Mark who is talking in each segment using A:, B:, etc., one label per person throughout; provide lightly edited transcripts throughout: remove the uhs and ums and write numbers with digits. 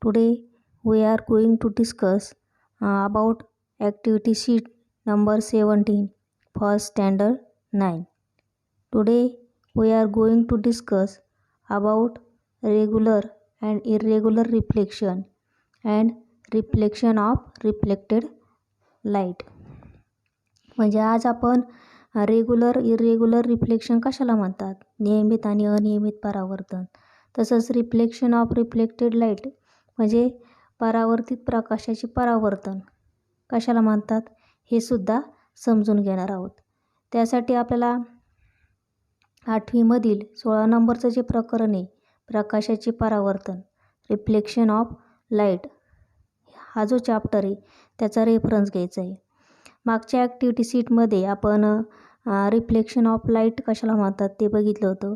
A: Today we are going to discuss about activity sheet number 17 for standard 9. Today we are going to discuss about regular and irregular reflection and reflection of reflected light. म्हणजे आज आपण regular irregular reflection कशाला म्हणतात, नियमित आणि अनियमित परावर्तन. तसंच रिफ्लेक्शन ऑफ रिफ्लेक्टेड लाईट म्हणजे परावर्तित प्रकाशाचे परावर्तन कशाला म्हणतात हे सुद्धा समजून घेणार आहोत. त्यासाठी आपल्याला 8वीमधील 16 नंबरचं जे प्रकरण आहे प्रकाशाचे परावर्तन रिफ्लेक्शन ऑफ लाईट हा जो चॅप्टर आहे त्याचा रेफरन्स घ्यायचा आहे. मागच्या ॲक्टिव्हिटी सीटमध्ये आपण रिफ्लेक्शन ऑफ लाईट कशाला म्हणतात ते बघितलं होतं.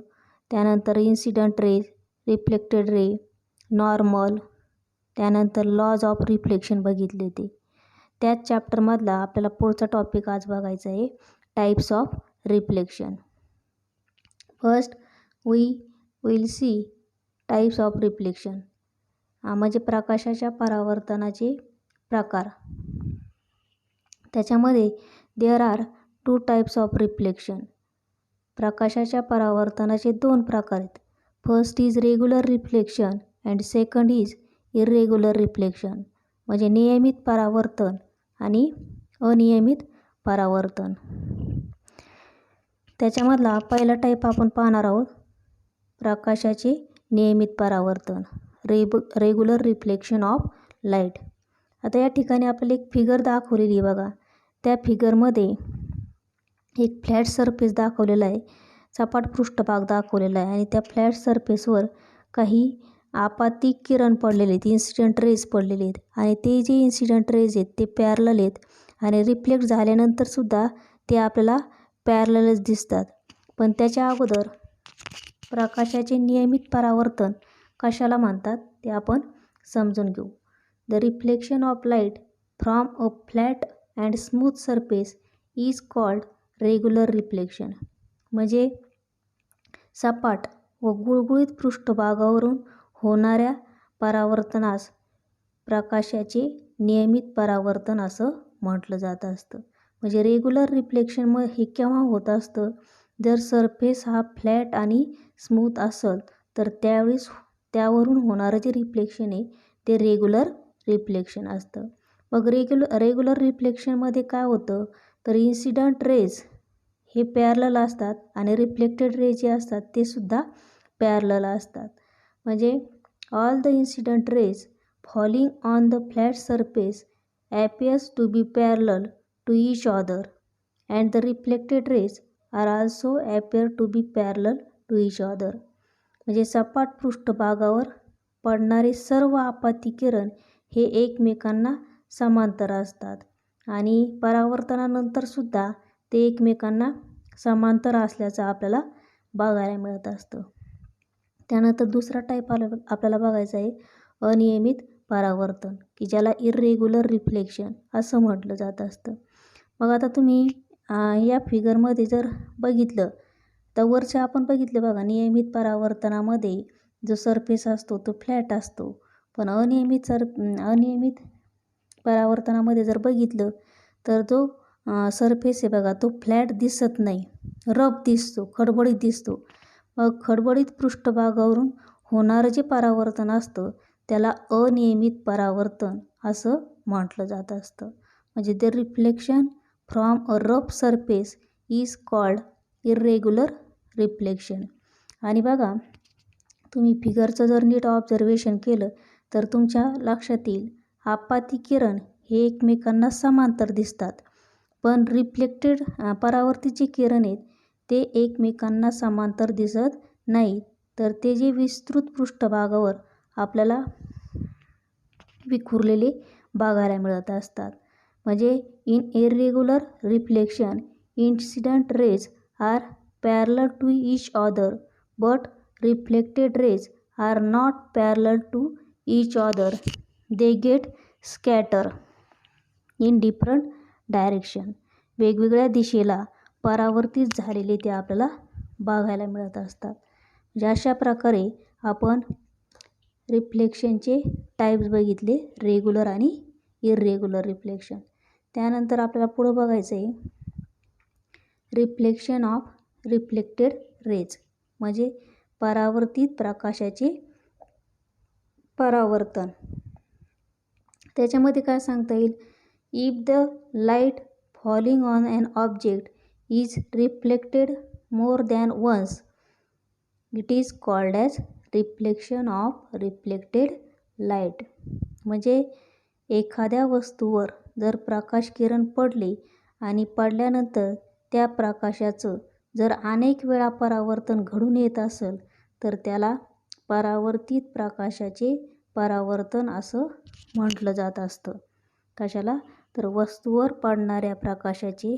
A: त्यानंतर incident ray, reflected ray, normal, त्यानंतर लॉज ऑफ रिफ्लेक्शन बघितले होते. त्याच चॅप्टरमधला आपल्याला पुढचा टॉपिक आज बघायचा आहे types of reflection. First we will see types of reflection म्हणजे प्रकाशाच्या परावर्तनाचे प्रकार. त्याच्यामध्ये there are 2 types of reflection. प्रकाशाच्या परावर्तनाचे 2 प्रकार आहेत. First is regular reflection and second is irregular reflection म्हणजे नियमित परावर्तन आणि अनियमित परावर्तन. त्याच्यामधला पहिला टाईप आपण पाहणार आहोत प्रकाशाचे नियमित परावर्तन रेग्युलर रिफ्लेक्शन ऑफ लाईट. आता या ठिकाणी आपल्याला एक फिगर दाखवलेली आहे बघा. त्या फिगरमध्ये एक फ्लॅट सरफेस दाखवलेला आहे, सपाट पृष्ठभाग दाखवलेला आहे आणि त्या फ्लॅट सरफेसवर काही आपाती किरण पडलेले आहेत, इन्सिडेंट रेज पडलेले आहेत आणि ते जे इन्सिडेंट रेज आहेत ते पॅरलल आहेत आणि रिफ्लेक्ट झाल्यानंतरसुद्धा ते आपल्याला पॅरललच दिसतात. पण त्याच्या अगोदर प्रकाशाचे नियमित परावर्तन कशाला म्हणतात ते आपण समजून घेऊ. The reflection of light from a flat and smooth surface is called regular reflection म्हणजे सपाट व गुळगुळीत पृष्ठभागावरून होणाऱ्या परावर्तनास प्रकाशाचे नियमित परावर्तन असं म्हटलं जात असतं. म्हणजे रेग्युलर रिफ्लेक्शन मग हे केव्हा होत असतं, जर सरफेस हा फ्लॅट आणि स्मूथ असेल तर त्यावेळेस त्यावरून होणारं जे रिफ्लेक्शन आहे ते रेग्युलर रिफ्लेक्शन असतं. मग रेग्युलर रिफ्लेक्शनमध्ये काय होतं तर इन्सिडंट रेज हे पॅरलल असतात आणि रिफ्लेक्टेड रेज जे असतात ते सुद्धा पॅरलल असतात. म्हणजे all the incident rays falling on the flat surface appears to be parallel to each other and the reflected rays are also appear to be parallel to each other. म्हणजे सपाट पृष्ठभागावर पडणारे सर्व आपाती किरण हे एकमेकांना समांतर असतात आणि परावर्तनानंतरसुद्धा ते एकमेकांना समांतर असल्याचं आपल्याला बघायला मिळत असतं. त्यानंतर दुसरा टाईप आपल्याला बघायचा आहे अनियमित परावर्तन की ज्याला इरेग्युलर रिफ्लेक्शन असं म्हटलं जात असतं. मग आता तुम्ही या फिगरमध्ये जर बघितलं तर वरच्या आपण बघितलं बघा, नियमित परावर्तनामध्ये जो सरफेस असतो तो फ्लॅट असतो, पण अनियमित परावर्तनामध्ये जर बघितलं तर जो सरफेस आहे बघा तो फ्लॅट दिसत नाही, रफ दिसतो, खडबडीत दिसतो. मग खडबडीत पृष्ठभागावरून होणारं जे परावर्तन असतं त्याला अनियमित परावर्तन असं म्हटलं जात असतं. म्हणजे the reflection from a rough surface is called irregular reflection. आणि बघा तुम्ही फिगरचं जर नीट ऑब्झर्वेशन केलं तर तुमच्या लक्षात येईल आपाती किरण हे एकमेकांना समांतर दिसतात, पण रिफ्लेक्टेड परावर्तित जे किरण आहेत ते एकमेकांना समांतर दिसत नाहीत, तर ते जे विस्तृत पृष्ठभागावर आपल्याला विखुरलेले बघायला मिळत असतात. म्हणजे in irregular reflection incident rays are parallel to each other but reflected rays are not parallel to each other, they get scatter in different direction. वेगवेगळ्या दिशेला परावर्तित झालेले ते आपल्याला बघायला मिळत असतात. म्हणजे अशा प्रकारे आपण रिफ्लेक्शनचे टाईप्स बघितले, रेग्युलर आणि इरेग्युलर रिफ्लेक्शन. त्यानंतर आपल्याला पुढं बघायचं आहे रिफ्लेक्शन ऑफ रिफ्लेक्टेड रेज, म्हणजे परावर्तित प्रकाशाचे परावर्तन. त्याच्यामध्ये काय सांगता येईल, if the light falling on an object is reflected more than once it is called as reflection of reflected light. म्हणजे एखाद्या वस्तूवर जर प्रकाश किरण पडले आणि पडल्यानंतर त्या प्रकाशाचं जर अनेक वेळा परावर्तन घडून येत असेल तर त्याला परावर्तित प्रकाशाचे परावर्तन असं म्हटलं जात असतं. कशाला, तर वस्तूवर पडणाऱ्या प्रकाशाचे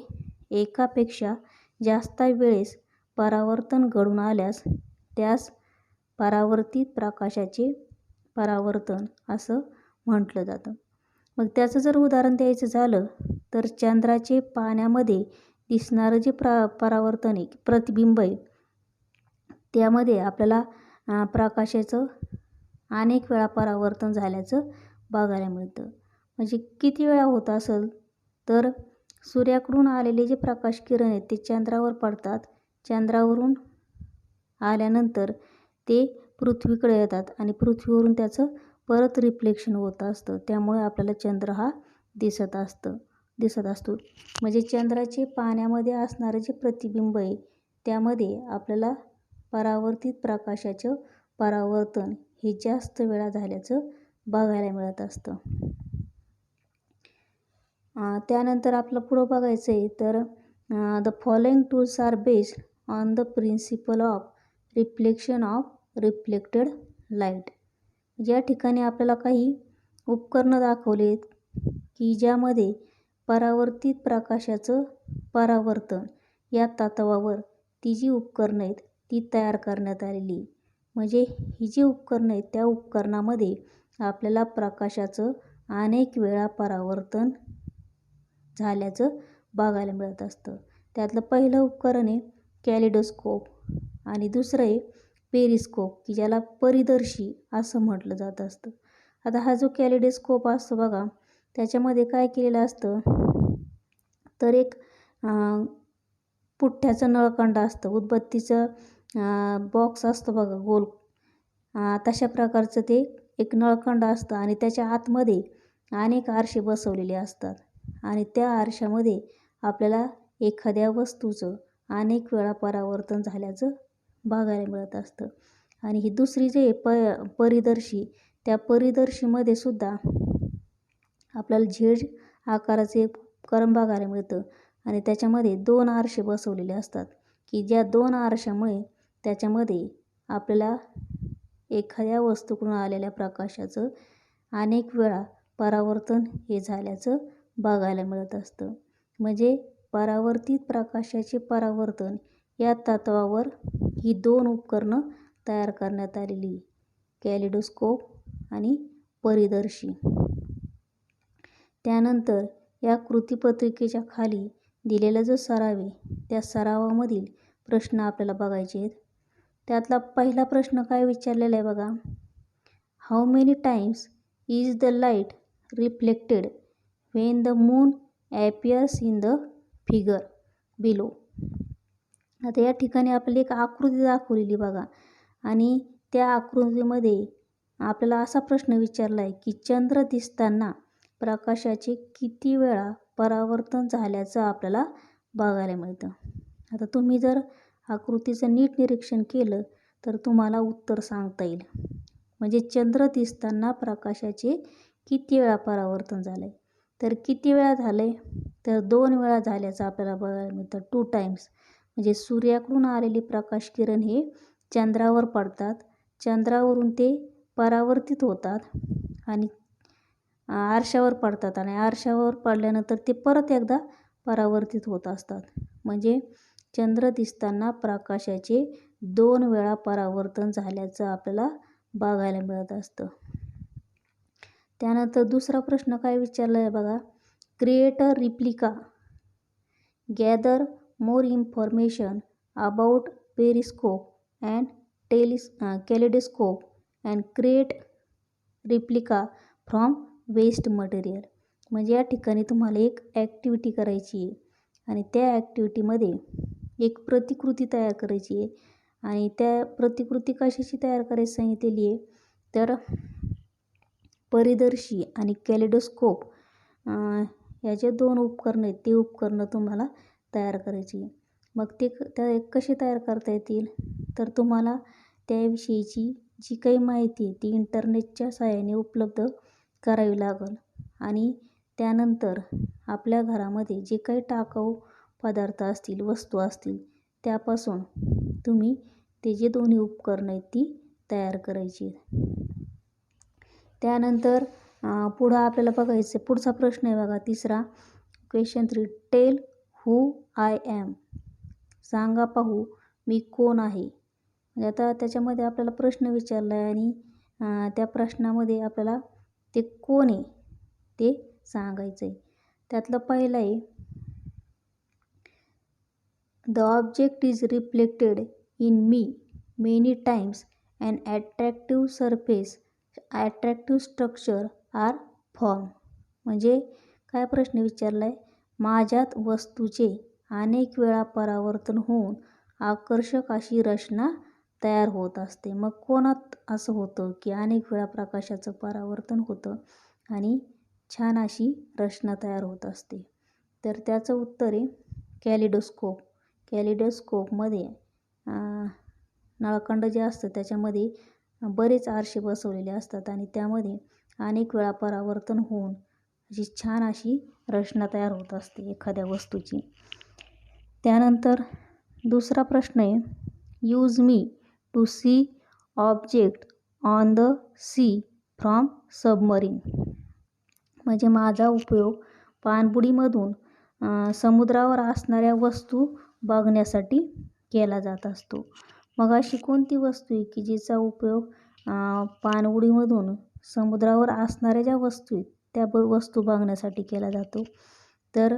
A: एकापेक्षा जास्त वेळेस परावर्तन घडून आल्यास त्यास परावर्तित प्रकाशाचे परावर्तन असं म्हटलं जातं. मग त्याचं जर उदाहरण द्यायचं झालं तर चंद्राचे पाण्यामध्ये दिसणारं जे परावर्तन आहे, प्रतिबिंब आहे, त्यामध्ये आपल्याला प्रकाशाचं अनेक वेळा परावर्तन झाल्याचं बघायला मिळतं. म्हणजे किती वेळा होत असेल तर सूर्याकडून आलेले जे प्रकाश किरण आहेत ते चंद्रावर पडतात, चंद्रावरून आल्यानंतर ते पृथ्वीकडे येतात आणि पृथ्वीवरून त्याचं परत रिफ्लेक्शन होत असतं. त्यामुळे आपल्याला चंद्र हा दिसत असतो. म्हणजे चंद्राचे पाण्यामध्ये असणारं जे प्रतिबिंब आहे त्यामध्ये आपल्याला परावर्तित प्रकाशाचं परावर्तन हे जास्त वेळा झाल्याचं बघायला मिळत असतं. त्यानंतर आपलं पुढं बघायचं आहे तर the following tools are based on the principle of reflection of reflected light. या ठिकाणी आपल्याला काही उपकरणं दाखवलेत की ज्यामध्ये परावर्तित प्रकाशाचं परावर्तन या तत्वावर ती जी उपकरणं आहेत ती तयार करण्यात आलेली. म्हणजे ही जी उपकरणं आहेत त्या उपकरणामध्ये आपल्याला प्रकाशाचं अनेक वेळा परावर्तन झाल्याचं बघायला मिळत असतं. त्यातलं पहिलं उपकरण आहे कॅलिडोस्कोप आणि दुसरं आहे पेरिस्कोप, की ज्याला परिदर्शी असं म्हटलं जात असतं. आता हा जो कॅलिडोस्कोप असतो बघा, त्याच्यामध्ये काय केलेलं असतं तर एक पुठ्ठ्याचं नळकंड असतं, उदबत्तीचं बॉक्स असतो बघा गोल, तशा प्रकारचं ते एक नळकंड असतं आणि त्याच्या आतमध्ये अनेक आरसे बसवलेले असतात आणि त्या आरशामध्ये आपल्याला एखाद्या वस्तूचं अनेक वेळा परावर्तन झाल्याचं बघायला मिळत असतं. आणि ही दुसरी जे परिदर्शी, त्या परिदर्शीमध्ये सुद्धा आपल्याला झेड आकाराचे उपकरण बघायला मिळतं आणि त्याच्यामध्ये 2 आरसे बसवलेले असतात की ज्या 2 आरशामुळे त्याच्यामध्ये आपल्याला एखाद्या वस्तूकडून आलेल्या प्रकाशाचं अनेक वेळा परावर्तन हे झाल्याचं बघायला मिळत असतं. म्हणजे परावर्तित प्रकाशाचे परावर्तन या तत्वावर ही 2 उपकरणं तयार करण्यात आलेली, कॅलिडोस्कोप आणि परिदर्शी. त्यानंतर या कृतीपत्रिकेच्या खाली दिलेला जो सराव आहे त्या सरावामधील प्रश्न आपल्याला बघायचे आहेत. त्यातला पहिला प्रश्न काय विचारलेला आहे बघा, how many times is the light reflected when the moon appears in the figure below. आता या ठिकाणी आपल्याला एक आकृती दाखवलेली बघा आणि त्या आकृतीमध्ये आपल्याला असा प्रश्न विचारला आहे की चंद्र दिसताना प्रकाशाचे किती वेळा परावर्तन झाल्याचं आपल्याला बघायला मिळतं. आता तुम्ही जर आकृतीचं नीट निरीक्षण केलं तर तुम्हाला उत्तर सांगता येईल. म्हणजे चंद्र दिसताना प्रकाशाचे किती वेळा परावर्तन झालं आहे, तर किती वेळा झालं आहे तर 2 वेळा झाल्याचं आपल्याला बघायला मिळतं, 2 टाइम्स. म्हणजे सूर्याकडून आलेली प्रकाश किरण हे चंद्रावर पडतात, चंद्रावरून ते परावर्तित होतात आणि आरशावर पडतात आणि आरशावर पडल्यानंतर ते परत एकदा परावर्तित होत असतात. म्हणजे चंद्र दिसताना प्रकाशाचे 2 वेळा परावर्तन झाल्याचं आपल्याला बघायला मिळत असतं. त्यानंतर दुसरा प्रश्न काय विचारला आहे बघा, create a replica, gather more information about periscope and kaleidoscope and create replica from waste material. म्हणजे या ठिकाणी तुम्हाला एक ॲक्टिव्हिटी करायची आहे आणि त्या ॲक्टिव्हिटीमध्ये एक प्रतिकृती तयार करायची आहे आणि त्या प्रतिकृती कशाची तयार करायची सांगितलेली आहे तर परिदर्शी आणि कॅलिडोस्कोप याचे 2 उपकरणं आहेत, ते उपकरणं तुम्हाला तयार करायची आहे. मग ते त्या कसे तयार करता येतील तर तुम्हाला त्याविषयीची जी काही माहिती आहे ती इंटरनेटच्या सहाय्याने उपलब्ध करावी लागेल आणि त्यानंतर आपल्या घरामध्ये जे काही टाकाऊ पदार्थ असतील, वस्तू असतील त्यापासून तुम्ही ते जे दोन्ही उपकरणं आहेत ती तयार करायची आहेत. त्यानंतर पुढं आपल्याला बघायचं पुढचा प्रश्न आहे बघा तिसरा question 3. Tell who I am. सांगा पाहू मी कोण आहे. म्हणजे आता त्याच्यामध्ये आपल्याला प्रश्न विचारला आहे आणि त्या प्रश्नामध्ये आपल्याला ते कोण आहे ते सांगायचं आहे. त्यातलं पहिलं आहे the object is reflected in me many times and attractive structure are form. म्हणजे काय प्रश्न विचारला आहे माझ्यात वस्तूचे अनेक वेळा परावर्तन होऊन आकर्षक अशी रचना तयार होत असते. मग कोणात असं होतं की अनेक वेळा प्रकाशाचं परावर्तन होतं आणि छान अशी रचना तयार होत असते. तर त्याचं उत्तर आहे कॅलिडोस्कोप. कॅलिडोस्कोपमध्ये नळखंड जे असतं त्याच्यामध्ये बरेच आरसे बसवलेले असतात आणि त्यामध्ये अनेक वेळा परावर्तन होऊन अशी छान अशी रचना तयार होत असते एखाद्या वस्तूची. त्यानंतर दुसरा प्रश्न आहे use me to see object on the sea from submarine. म्हणजे माझा उपयोग पाणबुडीमधून समुद्रावर असणाऱ्या वस्तू बघण्यासाठी केला जात असतो. मग अशी कोणती वस्तू आहे की जिचा उपयोग पाणबुडीमधून समुद्रावर असणाऱ्या ज्या वस्तू आहेत त्या वस्तू बघण्यासाठी केला जातो तर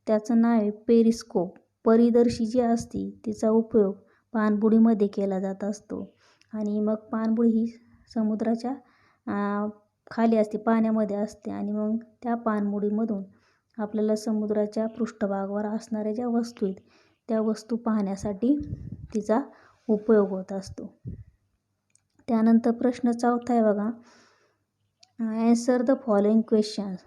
A: त्याचं नाव आहे पेरिस्कोप. परिदर्शी जी असते तिचा उपयोग पाणबुडीमध्ये केला जात असतो आणि मग पाणबुडी ही समुद्राच्या खाली असते, पाण्यामध्ये असते आणि मग त्या पाणबुडीमधून आपल्याला समुद्राच्या पृष्ठभागावर असणाऱ्या ज्या वस्तू आहेत त्या वस्तू पाहण्यासाठी तिचा उपयोग होत असतो. त्यानंतर प्रश्न 4 आहे बघा ॲन्सर द फॉलोइंग क्वेश्चन्स.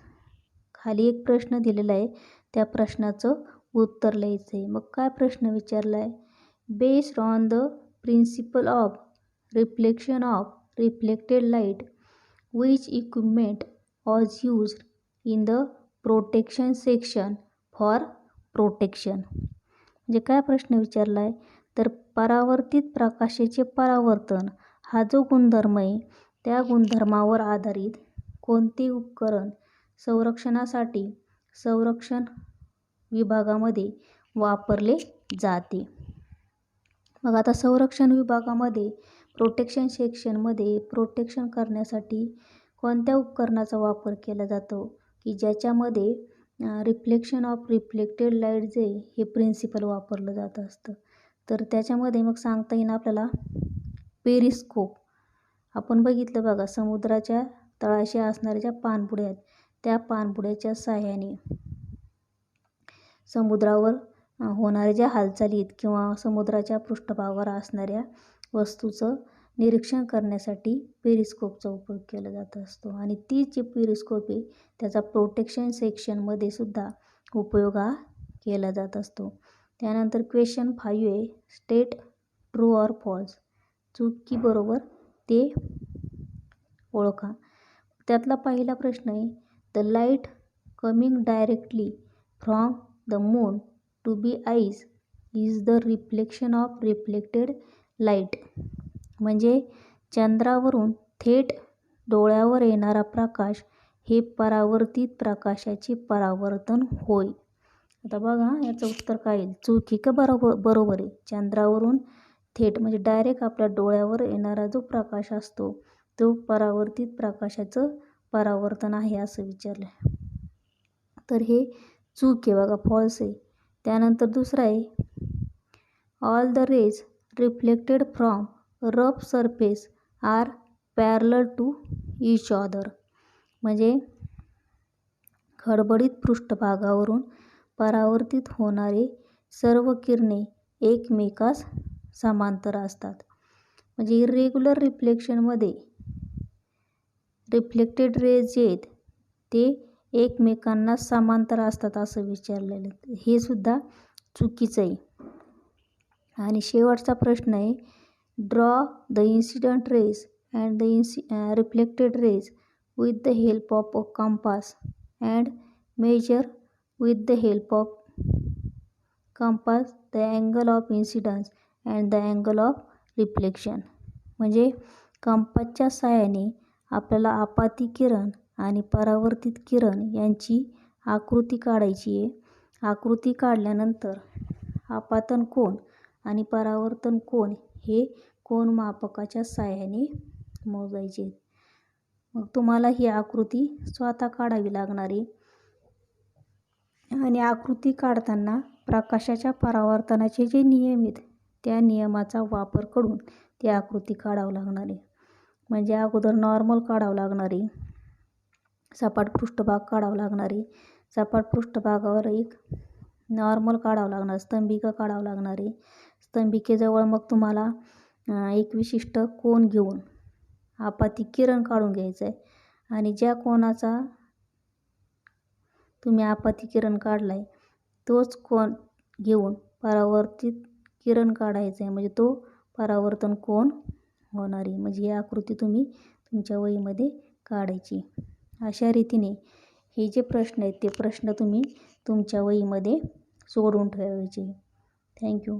A: खाली एक प्रश्न दिलेला आहे त्या प्रश्नाचं उत्तर लिहायचं आहे. मग काय प्रश्न विचारला आहे based on the principle of reflection of reflected light which equipment was used in the protection section for protection. म्हणजे काय प्रश्न विचारला आहे तर परावर्तित प्रकाशाचे परावर्तन हा जो गुणधर्म आहे त्या गुणधर्मावर आधारित कोणते उपकरण संरक्षणासाठी संरक्षण विभागामध्ये वापरले जाते. मग आता संरक्षण विभागामध्ये प्रोटेक्शन सेक्शनमध्ये प्रोटेक्शन करण्यासाठी कोणत्या उपकरणाचा वापर केला जातो की ज्याच्यामध्ये रिफ्लेक्शन ऑफ रिफ्लेक्टेड लाईट जे हे प्रिन्सिपल वापरलं जात असतं. तर त्याच्यामध्ये मग सांगता येईल आपल्याला पेरिस्कोप. आपण बघितलं बघा समुद्राच्या तळाशी असणाऱ्या ज्या पाणबुड्या आहेत त्या पाणबुड्याच्या साहाय्याने समुद्रावर होणाऱ्या ज्या हालचाली आहेत किंवा समुद्राच्या पृष्ठभागावर असणाऱ्या वस्तूचं निरीक्षण करण्यासाठी पेरिस्कोपचा उपयोग केला जात असतो आणि ती जी पेरिस्कोप आहे त्याचा प्रोटेक्शन सेक्शनमध्ये सुद्धा उपयोग हा केला जात असतो. त्यानंतर क्वेश्चन 5 आहे स्टेट ट्रू ऑर फॉल्स. चूक की बरोबर ते ओळखा. त्यातला पहिला प्रश्न आहे the light coming directly from the moon to be eyes is the reflection of reflected light. म्हणजे चंद्रावरून थेट डोळ्यावर येणारा प्रकाश हे परावर्तित प्रकाशाचे परावर्तन होय. आता बघा याचं उत्तर काय येईल चूक का बरोबर आहे. चंद्रावरून थेट म्हणजे डायरेक्ट आपल्या डोळ्यावर येणारा जो प्रकाश असतो तो परावर्तित प्रकाशाचं परावर्तन आहे असं विचारलं आहे. तर हे चूक आहे बघा फॉल्स आहे. त्यानंतर दुसरा आहे all the rays reflected from rough surface are parallel to each other म्हणजे खडबडीत पृष्ठभागावरून परावर्तित होणारे सर्व किरणे एकमेकास समांतर असतात. म्हणजे इरेग्युलर रिफ्लेक्शनमध्ये रिफ्लेक्टेड रेज जे आहेत ते एकमेकांना समांतर असतात असं विचारलेलं. हे सुद्धा चुकीचं आहे. आणि शेवटचा प्रश्न आहे, draw the incident rays and the reflected rays with the help of a compass and measure with the help of compass the angle of incidence and the angle of reflection. म्हणजे कंपासच्या सहाय्याने आपल्याला आपाती किरण आणि परावर्तित किरण यांची आकृती काढायची आहे. आकृती काढल्यानंतर आपतन कोन आणि परावर्तन कोन हे कोनमापकाच्या सहाय्याने मोजायचे आहेत. मग तुम्हाला ही आकृती स्वतः काढावी लागणार आहे आणि आकृती काढताना प्रकाशाच्या परावर्तनाचे जे नियम आहेत त्या नियमाचा वापर करून ती आकृती काढावं लागणार आहे. म्हणजे अगोदर नॉर्मल काढावं लागणार आहे, सपाट पृष्ठभाग काढावं लागणार आहे, सपाट पृष्ठभागावर एक नॉर्मल काढावं लागणार, स्तंभिका काढावं लागणार आहे. स्तंभिकेजवळ मग तुम्हाला एक विशिष्ट कोन घेऊन आपाती किरण काढून घ्यायचं आहे आणि ज्या कोनाचा तुम्ही आपाती किरण काढला आहे तोच कोन घेऊन परावर्तित किरण काढायचं आहे. म्हणजे तो परावर्तन कोन होणार आहे. म्हणजे ही आकृती तुम्ही तुमच्या वहीमध्ये काढायची. अशा रीतीने हे जे प्रश्न आहेत ते प्रश्न तुम्ही तुमच्या वहीमध्ये सोडवून ठेवायचे. थँक्यू.